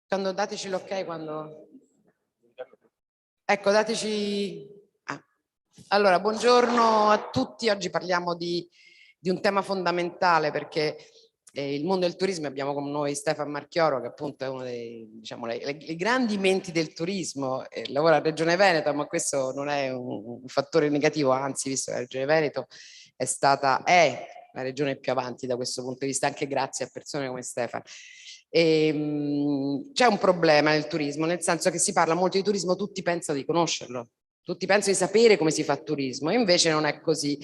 Quando dateci l'ok, quando... Ecco, dateci... Ah. Allora, buongiorno a tutti. Oggi parliamo di un tema fondamentale perché il mondo del turismo, abbiamo con noi Stefano Marchioro, che appunto è uno dei, diciamo, le grandi menti del turismo, lavora a Regione Veneto, ma questo non è un fattore negativo, anzi, visto che la Regione Veneto è la regione più avanti da questo punto di vista, anche grazie a persone come Stefano. C'è un problema nel turismo, nel senso che si parla molto di turismo, tutti pensano di conoscerlo, tutti pensano di sapere come si fa turismo, e invece non è così.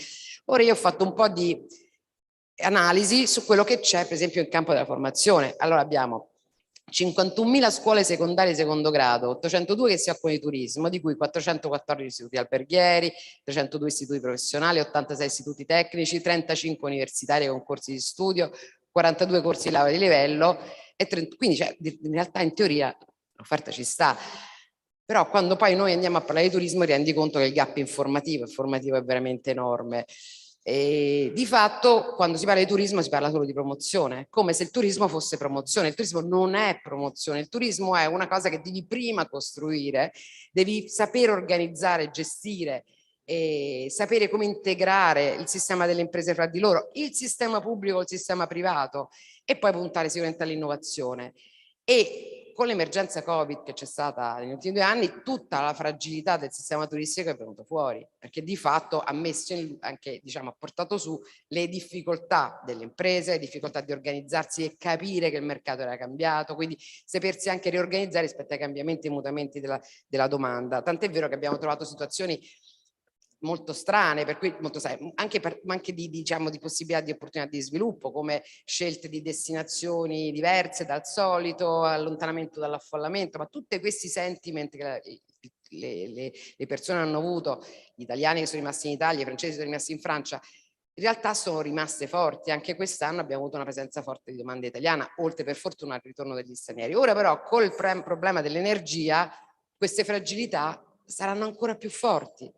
Ora io ho fatto un po' di analisi su quello che c'è, per esempio, nel campo della formazione. Allora abbiamo 51.000 scuole secondarie di secondo grado, 802 che si occupano di turismo, di cui 414 istituti alberghieri, 302 istituti professionali, 86 istituti tecnici, 35 universitari con corsi di studio, 42 corsi di laurea di livello, e 30, quindi in realtà in teoria l'offerta ci sta. Però quando poi noi andiamo a parlare di turismo rendi conto che il gap informativo è veramente enorme. E di fatto quando si parla di turismo si parla solo di promozione, come se il turismo fosse promozione. Il turismo non è promozione, il turismo è una cosa che devi prima costruire, devi sapere organizzare, gestire, e sapere come integrare il sistema delle imprese fra di loro, il sistema pubblico, il sistema privato, e poi puntare sicuramente all'innovazione. E con l'emergenza Covid che c'è stata negli ultimi 2 anni, tutta la fragilità del sistema turistico è venuta fuori, perché di fatto ha messo anche, diciamo, ha portato su le difficoltà delle imprese, le difficoltà di organizzarsi e capire che il mercato era cambiato, quindi sapersi anche riorganizzare rispetto ai cambiamenti e mutamenti della domanda. Tant'è vero che abbiamo trovato situazioni molto strane, per cui anche diciamo, di possibilità di opportunità di sviluppo, come scelte di destinazioni diverse dal solito, allontanamento dall'affollamento, ma tutti questi sentiment che le persone hanno avuto, gli italiani che sono rimasti in Italia, i francesi che sono rimasti in Francia, in realtà sono rimaste forti. Anche quest'anno abbiamo avuto una presenza forte di domanda italiana, oltre per fortuna al ritorno degli stranieri. Ora però col problema dell'energia queste fragilità saranno ancora più forti,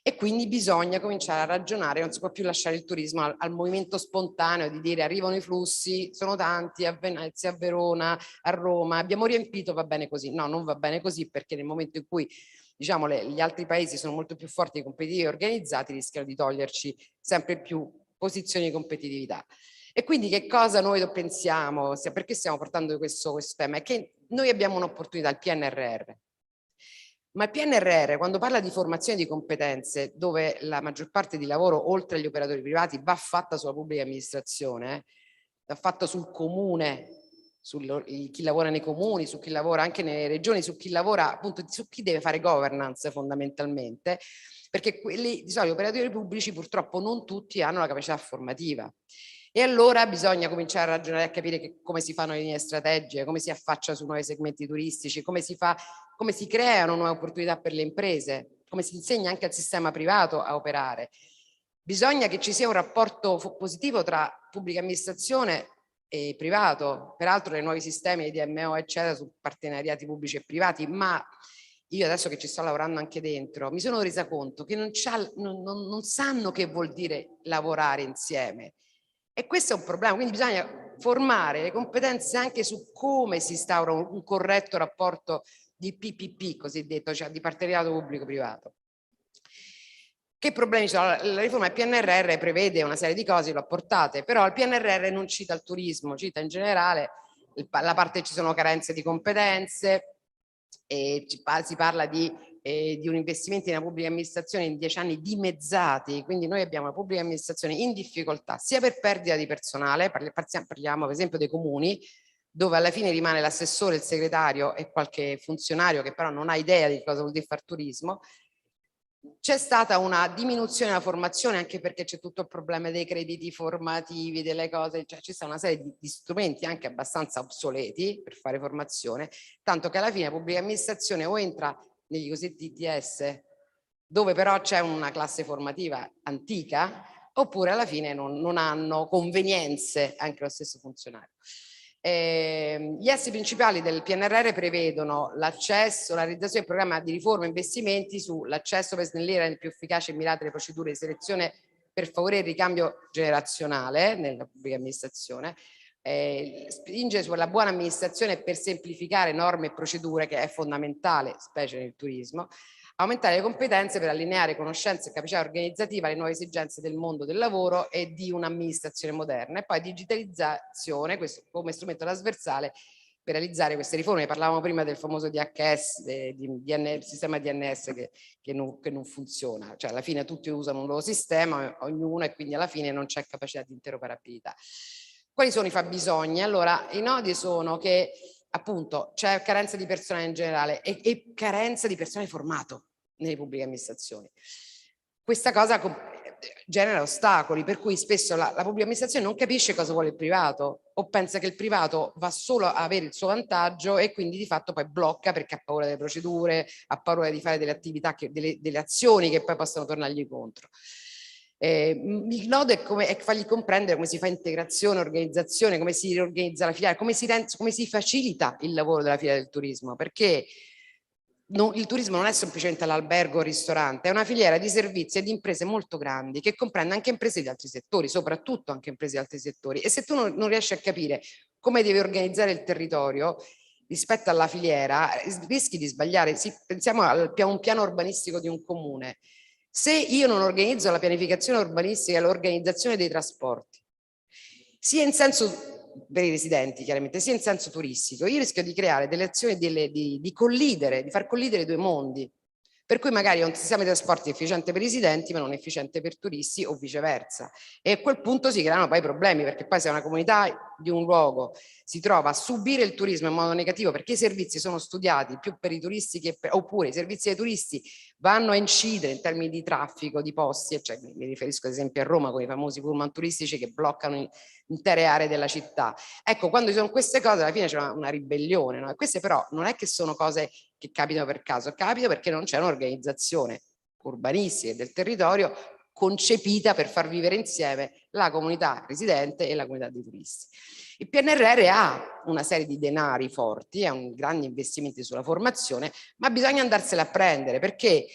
e quindi bisogna cominciare a ragionare. Non si può più lasciare il turismo al movimento spontaneo di dire arrivano i flussi, sono tanti a Venezia, a Verona, a Roma, abbiamo riempito, va bene così. No, non va bene così, perché nel momento in cui, diciamo, gli altri paesi sono molto più forti, competitivi e organizzati, rischiano di toglierci sempre più posizioni di competitività. E quindi che cosa noi pensiamo? Perché stiamo portando questo tema? È che noi abbiamo un'opportunità, il PNRR. Ma il PNRR, quando parla di formazione di competenze, dove la maggior parte di lavoro, oltre agli operatori privati, va fatta sulla pubblica amministrazione, va fatta sul comune, su chi lavora nei comuni, su chi lavora anche nelle regioni, su chi lavora appunto, su chi deve fare governance fondamentalmente, perché quelli, di solito, gli operatori pubblici purtroppo non tutti hanno la capacità formativa. E allora bisogna cominciare a ragionare, a capire come si fanno le linee strategiche, come si affaccia su nuovi segmenti turistici, come si creano nuove opportunità per le imprese, come si insegna anche al sistema privato a operare. Bisogna che ci sia un rapporto positivo tra pubblica amministrazione e privato, peraltro nei nuovi sistemi di DMO eccetera, su partenariati pubblici e privati, ma io adesso che ci sto lavorando anche dentro mi sono resa conto che non sanno che vuol dire lavorare insieme. E questo è un problema, quindi bisogna formare le competenze anche su come si instaura un corretto rapporto di PPP, cosiddetto, cioè di partenariato pubblico-privato. Che problemi sono? La riforma del PNRR prevede una serie di cose, l'ho apportate, però il PNRR non cita il turismo, cita in generale la parte ci sono carenze di competenze, e si parla di un investimento nella pubblica amministrazione in 10 anni dimezzati, quindi noi abbiamo una pubblica amministrazione in difficoltà sia per perdita di personale, parliamo per esempio dei comuni, dove alla fine rimane l'assessore, il segretario e qualche funzionario che però non ha idea di cosa vuol dire fare turismo. C'è stata una diminuzione della formazione, anche perché c'è tutto il problema dei crediti formativi, delle cose, cioè c'è stata una serie di strumenti anche abbastanza obsoleti per fare formazione, tanto che alla fine la pubblica amministrazione o entra negli cosiddetti ITS, dove però c'è una classe formativa antica, oppure alla fine non hanno convenienze anche lo stesso funzionario. Gli assi principali del PNRR prevedono l'accesso, la realizzazione del programma di riforma e investimenti sull'accesso per snellire più efficaci e mirate le procedure di selezione per favorire il ricambio generazionale nella pubblica amministrazione, spinge sulla buona amministrazione per semplificare norme e procedure, che è fondamentale, specie nel turismo, aumentare le competenze per allineare conoscenze e capacità organizzativa alle nuove esigenze del mondo del lavoro e di un'amministrazione moderna, e poi digitalizzazione, questo come strumento trasversale per realizzare queste riforme. Parlavamo prima del famoso DHS, sistema DNS che non funziona, cioè alla fine tutti usano un loro sistema, ognuno, e quindi alla fine non c'è capacità di interoperabilità. Quali sono i fabbisogni? Allora, i nodi sono che appunto c'è carenza di personale in generale e carenza di personale formato nelle pubbliche amministrazioni. Questa cosa genera ostacoli, per cui spesso la pubblica amministrazione non capisce cosa vuole il privato, o pensa che il privato va solo a avere il suo vantaggio e quindi di fatto poi blocca perché ha paura delle procedure, ha paura di fare delle attività, delle azioni che poi possono tornargli contro. Il nodo è fargli comprendere come si fa integrazione, organizzazione, come si riorganizza la filiera, come si facilita il lavoro della filiera del turismo, perché il turismo non è semplicemente l'albergo o il ristorante, è una filiera di servizi e di imprese molto grandi che comprende anche imprese di altri settori, soprattutto anche imprese di altri settori, e se tu non riesci a capire come devi organizzare il territorio rispetto alla filiera, rischi di sbagliare. Pensiamo a un piano urbanistico di un comune. Se io non organizzo la pianificazione urbanistica e l'organizzazione dei trasporti, sia in senso per i residenti chiaramente, sia in senso turistico, io rischio di creare delle azioni di collidere, di far collidere due mondi, per cui magari è un sistema di trasporti efficiente per i residenti ma non efficiente per i turisti o viceversa, e a quel punto si creano poi problemi, perché poi se una comunità di un luogo si trova a subire il turismo in modo negativo perché i servizi sono studiati più per i turisti oppure i servizi dei turisti vanno a incidere in termini di traffico, di posti, cioè, mi riferisco ad esempio a Roma con i famosi pullman turistici che bloccano intere aree della città. Ecco, quando ci sono queste cose alla fine c'è una ribellione, no? E queste però non è che sono cose che capitano per caso, capita perché non c'è un'organizzazione urbanistica del territorio concepita per far vivere insieme la comunità residente e la comunità dei turisti. Il PNRR ha una serie di denari forti, ha un grande investimenti sulla formazione, ma bisogna andarsela a prendere, perché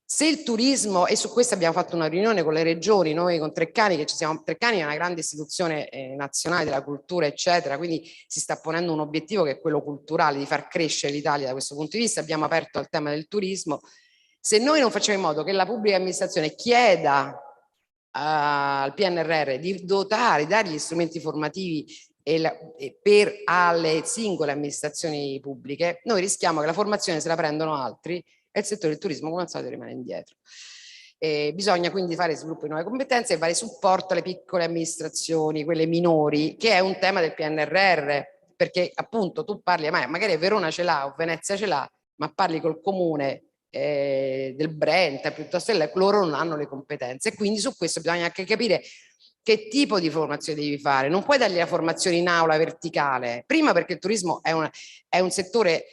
se il turismo, e su questo abbiamo fatto una riunione con le regioni, noi con Treccani, Treccani è una grande istituzione nazionale della cultura, eccetera, quindi si sta ponendo un obiettivo che è quello culturale, di far crescere l'Italia da questo punto di vista. Abbiamo aperto al tema del turismo. Se noi non facciamo in modo che la pubblica amministrazione chieda al PNRR di dotare, di dare gli strumenti formativi alle singole amministrazioni pubbliche, noi rischiamo che la formazione se la prendono altri e il settore del turismo come al solito rimane indietro. Bisogna quindi fare sviluppo di nuove competenze e fare supporto alle piccole amministrazioni, quelle minori, che è un tema del PNRR, perché appunto tu parli, magari Verona ce l'ha o Venezia ce l'ha, ma parli col comune del Brenta piuttosto che loro non hanno le competenze, e quindi su questo bisogna anche capire che tipo di formazione devi fare. Non puoi dargli la formazione in aula verticale, prima perché il turismo è un settore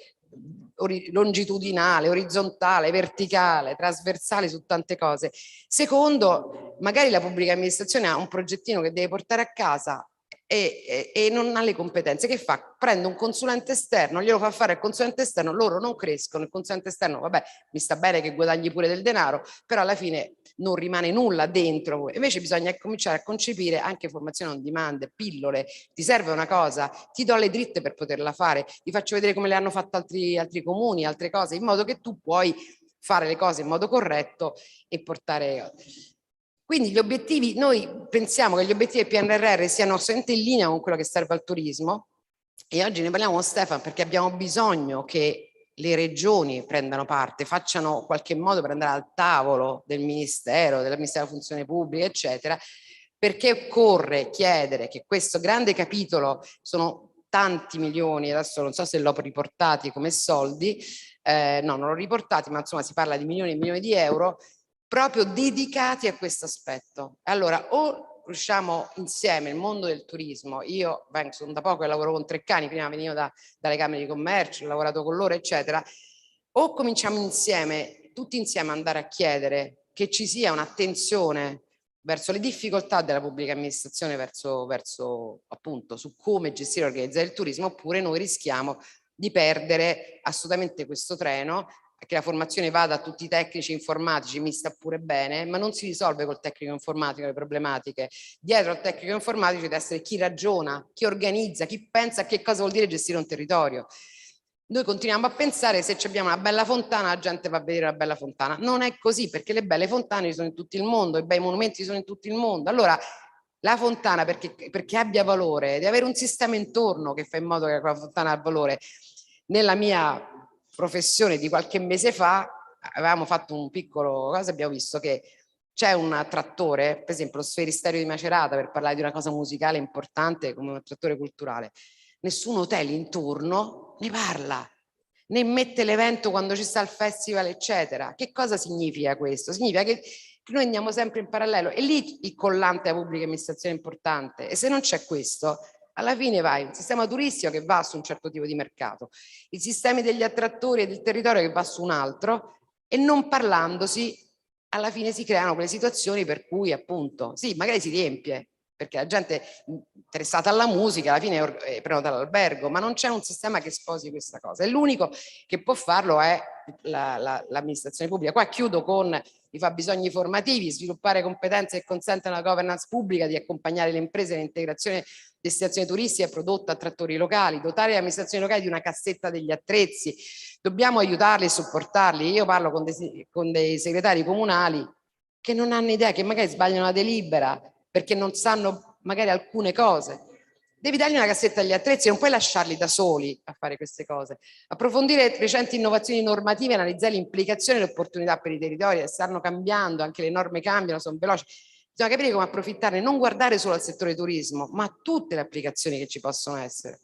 longitudinale, orizzontale, verticale, trasversale su tante cose. Secondo, magari la pubblica amministrazione ha un progettino che deve portare a casa e non ha le competenze. Che fa? Prende un consulente esterno, glielo fa fare il consulente esterno, loro non crescono, il consulente esterno, vabbè, mi sta bene che guadagni pure del denaro, però alla fine non rimane nulla dentro. Invece bisogna cominciare a concepire anche formazione on demand, pillole. Ti serve una cosa, ti do le dritte per poterla fare, ti faccio vedere come le hanno fatte altri comuni, altre cose, in modo che tu puoi fare le cose in modo corretto e portare. Quindi gli obiettivi, noi pensiamo che gli obiettivi del PNRR siano sempre in linea con quello che serve al turismo, e oggi ne parliamo con Stefano perché abbiamo bisogno che le regioni prendano parte, facciano qualche modo per andare al tavolo del Ministero, della Ministero della Funzione Pubblica, eccetera, perché occorre chiedere che questo grande capitolo, sono tanti milioni, adesso non so se l'ho riportati come soldi, no, non l'ho riportati, ma insomma si parla di milioni e milioni di euro, proprio dedicati a questo aspetto. Allora, o riusciamo insieme il mondo del turismo, io sono da poco e lavoro con Treccani, prima venivo dalle camere di commercio, ho lavorato con loro, eccetera, o cominciamo insieme, tutti insieme, ad andare a chiedere che ci sia un'attenzione verso le difficoltà della pubblica amministrazione, verso appunto su come gestire e organizzare il turismo, oppure noi rischiamo di perdere assolutamente questo treno, che la formazione vada a tutti i tecnici informatici, mi sta pure bene, ma non si risolve col tecnico informatico le problematiche. Dietro al tecnico informatico deve essere chi ragiona, chi organizza, chi pensa a che cosa vuol dire gestire un territorio. Noi continuiamo a pensare che se abbiamo una bella fontana la gente va a vedere una bella fontana. Non è così, perché le belle fontane sono in tutto il mondo, i bei monumenti sono in tutto il mondo. Allora la fontana, perché abbia valore, deve avere un sistema intorno che fa in modo che quella fontana abbia valore. Nella mia professione di qualche mese fa avevamo fatto un piccolo cosa, abbiamo visto che c'è un attrattore, per esempio lo Sferisterio di Macerata, per parlare di una cosa musicale importante come un attrattore culturale. Nessun hotel intorno ne parla, ne mette l'evento quando ci sta il festival, eccetera. Che cosa significa questo? Significa che noi andiamo sempre in parallelo e lì il collante della pubblica amministrazione è importante, e se non c'è questo alla fine vai un sistema turistico che va su un certo tipo di mercato, i sistemi degli attrattori e del territorio che va su un altro, e non parlandosi alla fine si creano quelle situazioni per cui appunto sì, magari si riempie perché la gente interessata alla musica alla fine è prenota all'albergo, ma non c'è un sistema che sposi questa cosa, e l'unico che può farlo è l'amministrazione pubblica. Qua chiudo con i fabbisogni formativi: sviluppare competenze che consentano alla governance pubblica di accompagnare le imprese nell'integrazione destinazioni turistiche e prodotta a trattori locali, dotare le amministrazioni locali di una cassetta degli attrezzi, dobbiamo aiutarli e supportarli. Io parlo con dei segretari comunali che non hanno idea, che magari sbagliano la delibera perché non sanno magari alcune cose. Devi dargli una cassetta agli attrezzi, non puoi lasciarli da soli a fare queste cose. Approfondire recenti innovazioni normative, analizzare le implicazioni e le opportunità per i territori, stanno cambiando, anche le norme cambiano, sono veloci. Bisogna capire come approfittarne, non guardare solo al settore turismo, ma a tutte le applicazioni che ci possono essere.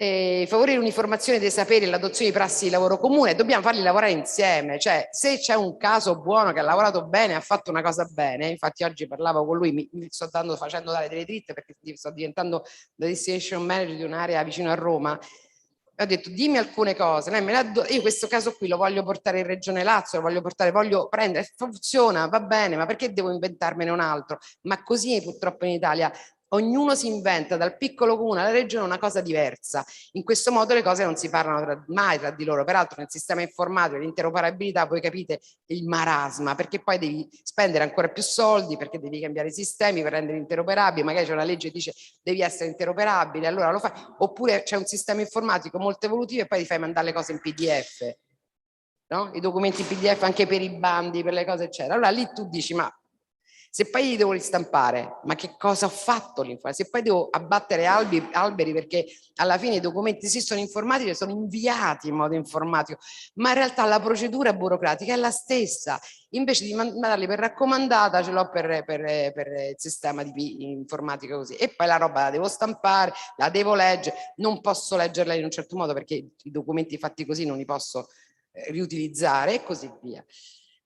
Favorire l'uniformazione dei saperi e l'adozione di prassi di lavoro comune, dobbiamo farli lavorare insieme, cioè se c'è un caso buono che ha lavorato bene, ha fatto una cosa bene, infatti oggi parlavo con lui, mi sto facendo dare delle dritte perché sto diventando la destination manager di un'area vicino a Roma. Ho detto dimmi alcune cose, io questo caso qui lo voglio portare in Regione Lazio, voglio prendere, funziona, va bene, ma perché devo inventarmene un altro? Ma così purtroppo in Italia ognuno si inventa dal piccolo comune alla regione una cosa diversa. In questo modo le cose non si parlano mai tra di loro. Peraltro nel sistema informatico l'interoperabilità, voi capite il marasma, perché poi devi spendere ancora più soldi, perché devi cambiare i sistemi per rendere interoperabili, magari c'è una legge che dice devi essere interoperabile, allora lo fai, oppure c'è un sistema informatico molto evolutivo e poi ti fai mandare le cose in PDF, no? I documenti in PDF anche per i bandi, per le cose eccetera. Allora lì tu dici ma se poi li devo ristampare, ma che cosa ho fatto l'informatica? Se poi devo abbattere alberi perché alla fine i documenti esistono informatici e sono inviati in modo informatico, ma in realtà la procedura burocratica è la stessa. Invece di mandarli per raccomandata, ce l'ho per il sistema di informatica così. E poi la roba la devo stampare, la devo leggere, non posso leggerla in un certo modo perché i documenti fatti così non li posso riutilizzare e così via.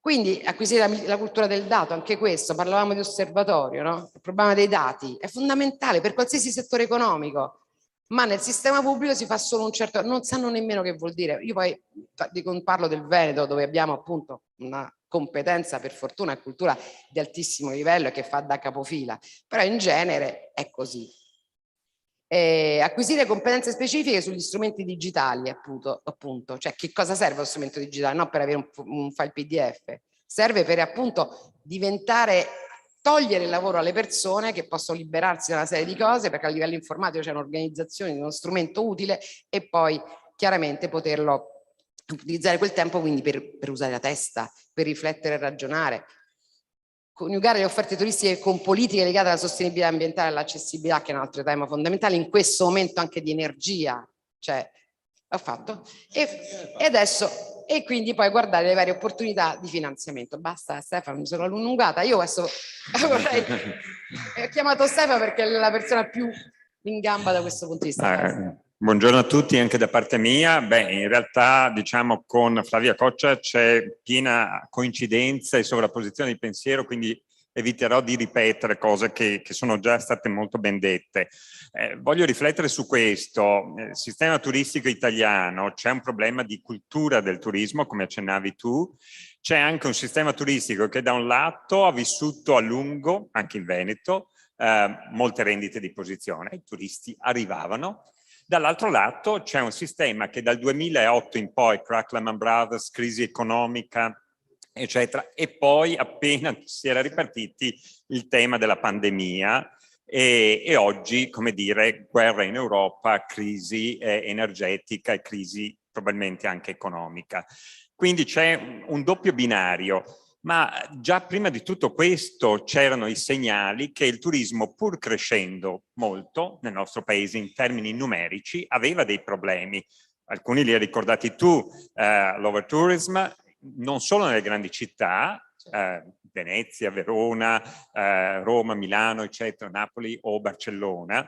Quindi acquisire la cultura del dato, anche questo, parlavamo di osservatorio, no? Il problema dei dati è fondamentale per qualsiasi settore economico, ma nel sistema pubblico si fa solo un certo, non sanno nemmeno che vuol dire. Io poi parlo del Veneto, dove abbiamo appunto una competenza per fortuna e cultura di altissimo livello e che fa da capofila, però in genere è così. Acquisire competenze specifiche sugli strumenti digitali, appunto, cioè che cosa serve lo strumento digitale? Non per avere un file PDF, serve per appunto togliere il lavoro alle persone che possono liberarsi da una serie di cose, perché a livello informatico c'è un'organizzazione di uno strumento utile e poi chiaramente poterlo utilizzare quel tempo quindi per usare la testa, per riflettere e ragionare. Coniugare le offerte turistiche con politiche legate alla sostenibilità ambientale e all'accessibilità, che è un altro tema fondamentale in questo momento anche di energia, cioè l'ho fatto, e adesso, e quindi poi guardare le varie opportunità di finanziamento. Basta Stefano, mi sono allungata, io adesso vorrei, ho chiamato Stefano perché è la persona più in gamba da questo punto di vista. Buongiorno a tutti anche da parte mia. Beh, in realtà diciamo con Flavia Coccia c'è piena coincidenza e sovrapposizione di pensiero, quindi eviterò di ripetere cose che sono già state molto ben dette. Voglio riflettere su questo. Nel sistema turistico italiano c'è un problema di cultura del turismo, come accennavi tu. C'è anche un sistema turistico che da un lato ha vissuto a lungo, anche in Veneto, molte rendite di posizione, i turisti arrivavano, Dall'altro lato c'è un sistema che dal 2008 in poi, crack Lehman Brothers, crisi economica, eccetera, e poi appena si era ripartiti il tema della pandemia e oggi, come dire, guerra in Europa, crisi energetica e crisi probabilmente anche economica. Quindi c'è un doppio binario. Ma già prima di tutto questo c'erano i segnali che il turismo, pur crescendo molto nel nostro paese in termini numerici, aveva dei problemi. Alcuni li hai ricordati tu, l'overtourism, non solo nelle grandi città, Venezia, Verona, Roma, Milano, eccetera, Napoli o Barcellona,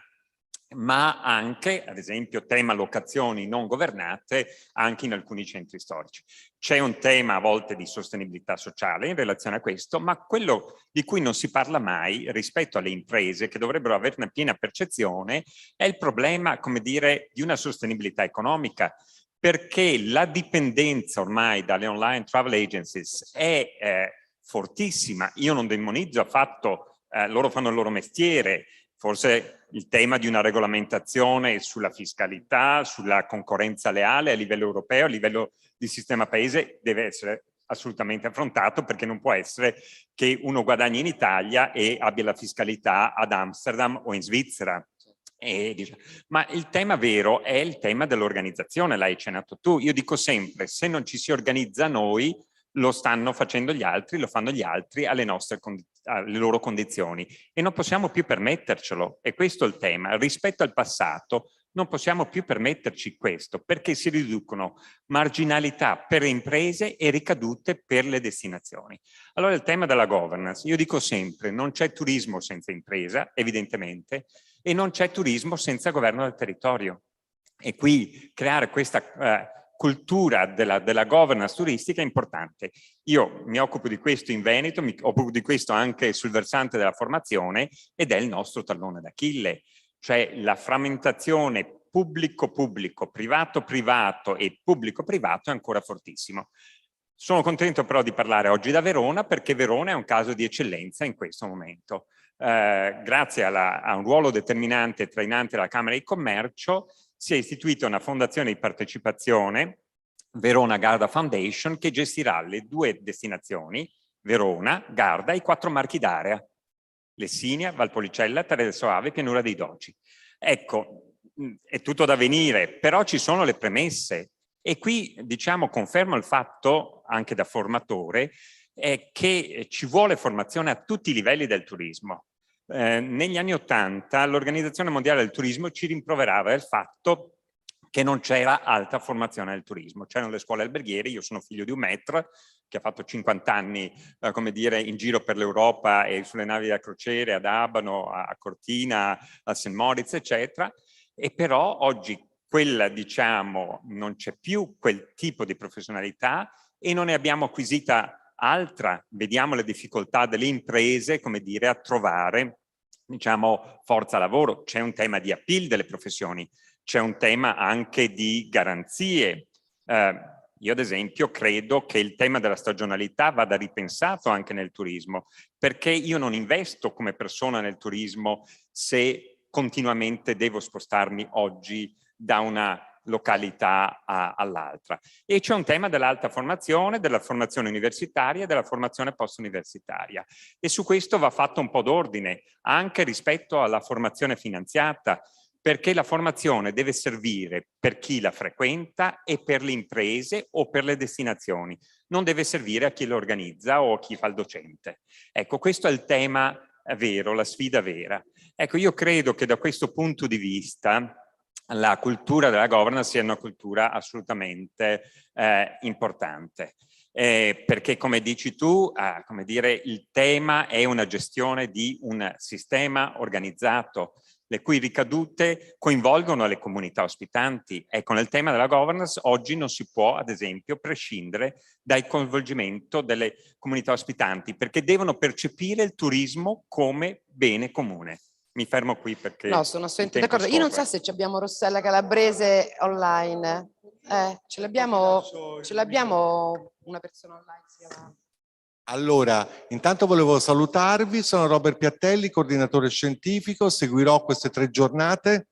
ma anche, ad esempio, tema locazioni non governate anche in alcuni centri storici. C'è un tema a volte di sostenibilità sociale in relazione a questo, ma quello di cui non si parla mai rispetto alle imprese che dovrebbero averne piena percezione è il problema, come dire, di una sostenibilità economica, perché la dipendenza ormai dalle online travel agencies è fortissima. Io non demonizzo affatto, loro fanno il loro mestiere. Forse il tema di una regolamentazione sulla fiscalità, sulla concorrenza leale a livello europeo, a livello di sistema paese deve essere assolutamente affrontato, perché non può essere che uno guadagni in Italia e abbia la fiscalità ad Amsterdam o in Svizzera. Ma il tema vero è il tema dell'organizzazione, l'hai accennato tu. Io dico sempre, se non ci si organizza noi, lo stanno facendo gli altri, lo fanno gli altri alle loro condizioni e non possiamo più permettercelo. E questo è il tema. Rispetto al passato non possiamo più permetterci questo, perché si riducono marginalità per le imprese e ricadute per le destinazioni. Allora il tema della governance, io dico sempre, non c'è turismo senza impresa, evidentemente, e non c'è turismo senza governo del territorio. E qui creare questa cultura della governance turistica è importante. Io mi occupo di questo in Veneto, mi occupo di questo anche sul versante della formazione ed è il nostro tallone d'Achille, cioè la frammentazione pubblico-pubblico, privato-privato e pubblico-privato è ancora fortissimo. Sono contento però di parlare oggi da Verona, perché Verona è un caso di eccellenza in questo momento. Grazie a un ruolo determinante e trainante della Camera di Commercio, si è istituita una fondazione di partecipazione, Verona Garda Foundation, che gestirà le 2 destinazioni, Verona, Garda e i 4 marchi d'area, Lessinia, Valpolicella, Terre del Soave e Pianura dei Doci. Ecco, è tutto da venire, però ci sono le premesse e qui, diciamo, confermo il fatto, anche da formatore, che ci vuole formazione a tutti i livelli del turismo. Negli anni '80 l'Organizzazione Mondiale del Turismo ci rimproverava il fatto che non c'era alta formazione del turismo. C'erano le scuole alberghiere, io sono figlio di un maître che ha fatto 50 anni, come dire, in giro per l'Europa e sulle navi da crociere, ad Abano, a Cortina, a St. Moritz, eccetera, e però oggi quella, diciamo, non c'è più quel tipo di professionalità e non ne abbiamo acquisita altra. Vediamo le difficoltà delle imprese, come dire, a trovare, diciamo, forza lavoro. C'è un tema di appeal delle professioni, c'è un tema anche di garanzie. Io ad esempio credo che il tema della stagionalità vada ripensato anche nel turismo, perché io non investo come persona nel turismo se continuamente devo spostarmi oggi da una località all'altra. E c'è un tema dell'alta formazione, della formazione universitaria e della formazione post-universitaria. E su questo va fatto un po' d'ordine, anche rispetto alla formazione finanziata, perché la formazione deve servire per chi la frequenta e per le imprese o per le destinazioni. Non deve servire a chi lo organizza o a chi fa il docente. Ecco, questo è il tema vero, la sfida vera. Ecco, io credo che da questo punto di vista la cultura della governance sia una cultura assolutamente importante. Perché come dici tu, come dire, il tema è una gestione di un sistema organizzato, le cui ricadute coinvolgono le comunità ospitanti. Ecco, nel tema della governance oggi non si può, ad esempio, prescindere dal coinvolgimento delle comunità ospitanti, perché devono percepire il turismo come bene comune. Mi fermo qui perché... No, sono assolutamente d'accordo. Io non so se abbiamo Rossella Calabrese online. Ce l'abbiamo una persona online. Si chiama... Allora, intanto volevo salutarvi, sono Robert Piattelli, coordinatore scientifico, seguirò queste 3 giornate,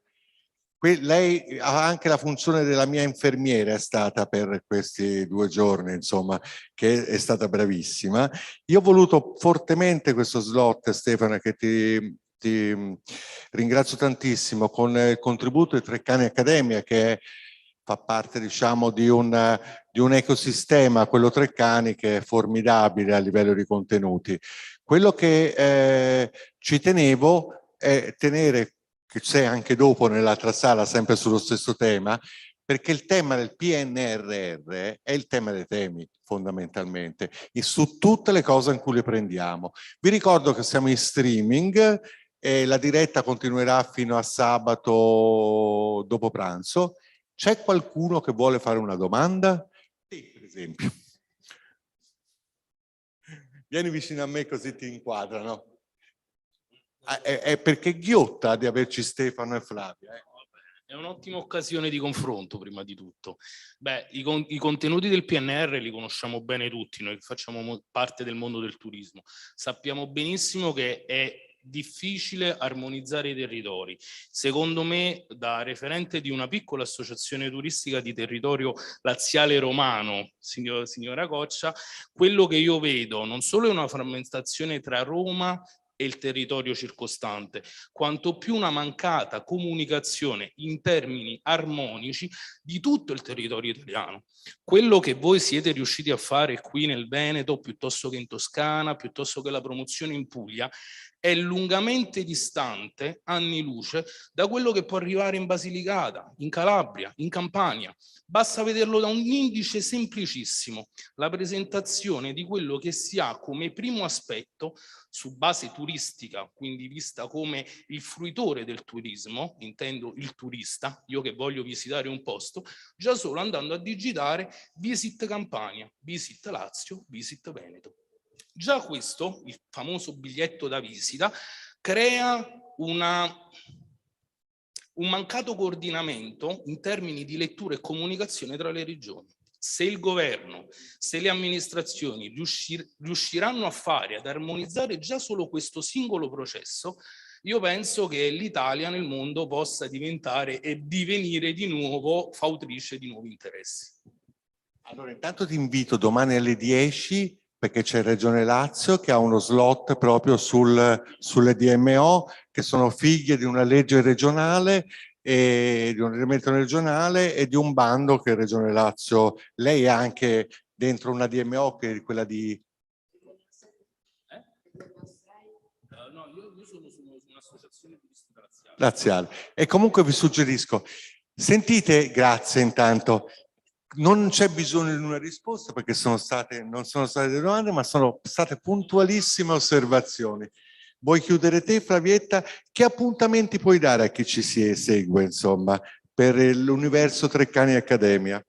lei ha anche la funzione della mia infermiera, è stata per questi 2 giorni, insomma, che è stata bravissima. Io ho voluto fortemente questo slot, Stefano, che ti ringrazio tantissimo, con il contributo di Treccani Accademia, che fa parte, diciamo, di un ecosistema, quello Treccani, che è formidabile a livello di contenuti. Quello che ci tenevo è tenere, che c'è anche dopo nell'altra sala, sempre sullo stesso tema, perché il tema del PNRR è il tema dei temi, fondamentalmente, e su tutte le cose in cui le prendiamo. Vi ricordo che siamo in streaming e la diretta continuerà fino a sabato dopo pranzo. C'è qualcuno che vuole fare una domanda? Sì, per esempio. Vieni vicino a me così ti inquadrano. È perché ghiotta di averci Stefano e Flavia. È un'ottima occasione di confronto, prima di tutto. Beh, i contenuti del PNR li conosciamo bene tutti, noi che facciamo parte del mondo del turismo. Sappiamo benissimo che è difficile armonizzare i territori. Secondo me, da referente di una piccola associazione turistica di territorio laziale romano, signora Coccia, quello che io vedo non solo è una frammentazione tra Roma e il territorio circostante, quanto più una mancata comunicazione in termini armonici di tutto il territorio italiano. Quello che voi siete riusciti a fare qui nel Veneto, piuttosto che in Toscana, piuttosto che la promozione in Puglia, è lungamente distante, anni luce, da quello che può arrivare in Basilicata, in Calabria, in Campania. Basta vederlo da un indice semplicissimo, la presentazione di quello che si ha come primo aspetto su base turistica, quindi vista come il fruitore del turismo, intendo il turista, io che voglio visitare un posto, già solo andando a digitare Visit Campania, Visit Lazio, Visit Veneto. Già questo, il famoso biglietto da visita, crea un mancato coordinamento in termini di lettura e comunicazione tra le regioni. Se il governo, se le amministrazioni riusciranno a fare, ad armonizzare già solo questo singolo processo, io penso che l'Italia nel mondo possa diventare e divenire di nuovo fautrice di nuovi interessi. Allora, intanto ti invito domani alle 10, perché c'è Regione Lazio che ha uno slot proprio sulle DMO, che sono figlie di una legge regionale e di un regolamento regionale e di un bando che Regione Lazio, lei è anche dentro una DMO che è quella di... No, io sono su un'associazione turistica laziale. E comunque vi suggerisco, sentite, grazie intanto, non c'è bisogno di una risposta perché non sono state delle domande, ma sono state puntualissime osservazioni. Vuoi chiudere te, Flavietta? Che appuntamenti puoi dare a chi ci segue, insomma, per l'universo Treccani Accademia?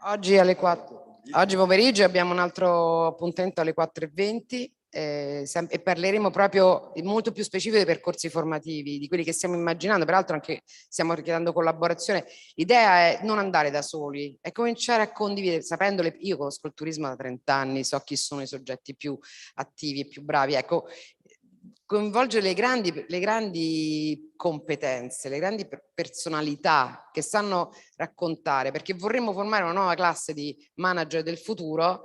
Oggi alle 4, oggi pomeriggio abbiamo un altro appuntamento alle 4:20 e parleremo proprio molto più specifico dei percorsi formativi, di quelli che stiamo immaginando. Peraltro anche stiamo richiedendo collaborazione. L'idea è non andare da soli, è cominciare a condividere, sapendo io conosco il turismo da 30 anni, so chi sono i soggetti più attivi e più bravi. Ecco, coinvolgere le grandi competenze, le grandi personalità che sanno raccontare, perché vorremmo formare una nuova classe di manager del futuro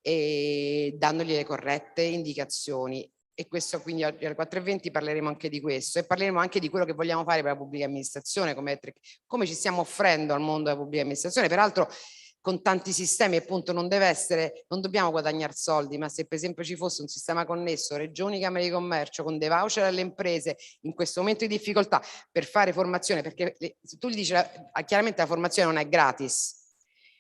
e dandogli le corrette indicazioni. E questo, quindi oggi alle 4:20 parleremo anche di questo e parleremo anche di quello che vogliamo fare per la pubblica amministrazione, come ci stiamo offrendo al mondo della pubblica amministrazione. Peraltro con tanti sistemi, appunto, non dobbiamo guadagnare soldi, ma se per esempio ci fosse un sistema connesso, regioni, camere di commercio, con dei voucher alle imprese in questo momento di difficoltà per fare formazione, perché se tu gli dici chiaramente la formazione non è gratis,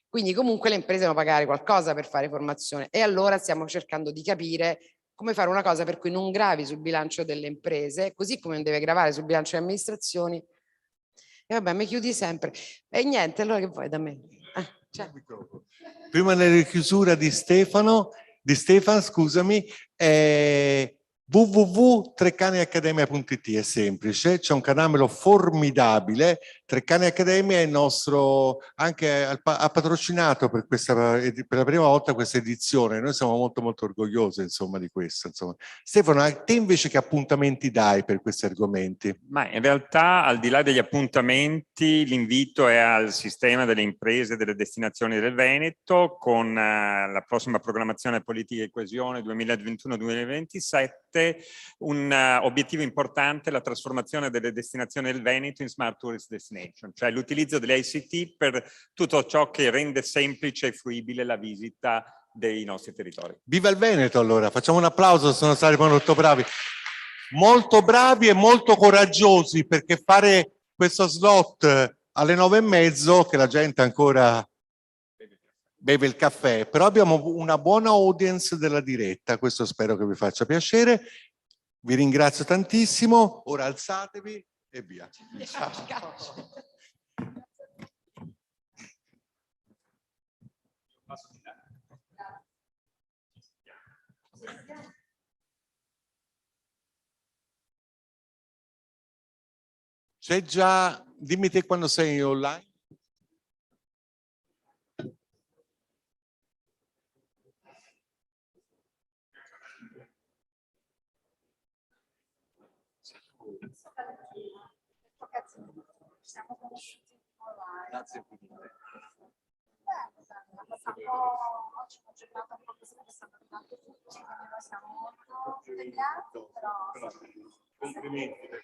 quindi comunque le imprese devono pagare qualcosa per fare formazione, e allora stiamo cercando di capire come fare una cosa per cui non gravi sul bilancio delle imprese, così come non deve gravare sul bilancio delle amministrazioni. E vabbè, mi chiudi sempre. E niente, allora che vuoi da me? Prima della chiusura di Stefano, scusami, www.treccaniaccademia.it è semplice, c'è un canale formidabile. Treccani Accademia è il nostro, anche ha patrocinato per la prima volta questa edizione. Noi siamo molto molto orgogliosi, insomma, di questo. Insomma. Stefano, a te invece che appuntamenti dai per questi argomenti? Ma in realtà, al di là degli appuntamenti, l'invito è al sistema delle imprese delle destinazioni del Veneto, con la prossima programmazione politica e coesione 2021-2027, un obiettivo importante, la trasformazione delle destinazioni del Veneto in Smart Tourist Destination, cioè l'utilizzo delle ICT per tutto ciò che rende semplice e fruibile la visita dei nostri territori. Viva il Veneto allora, facciamo un applauso, sono stati molto bravi e molto coraggiosi, perché fare questo slot alle 9:30 che la gente ancora beve il caffè, però abbiamo una buona audience della diretta, questo spero che vi faccia piacere. Vi ringrazio tantissimo, ora alzatevi e via. Ciao. C'è già, dimmi te quando sei online. Siamo conosciuti online. Grazie infinite. Oggi è una giornata un po' così che stanno arrivando tutti, quindi noi siamo molto impegnati, però Complimenti.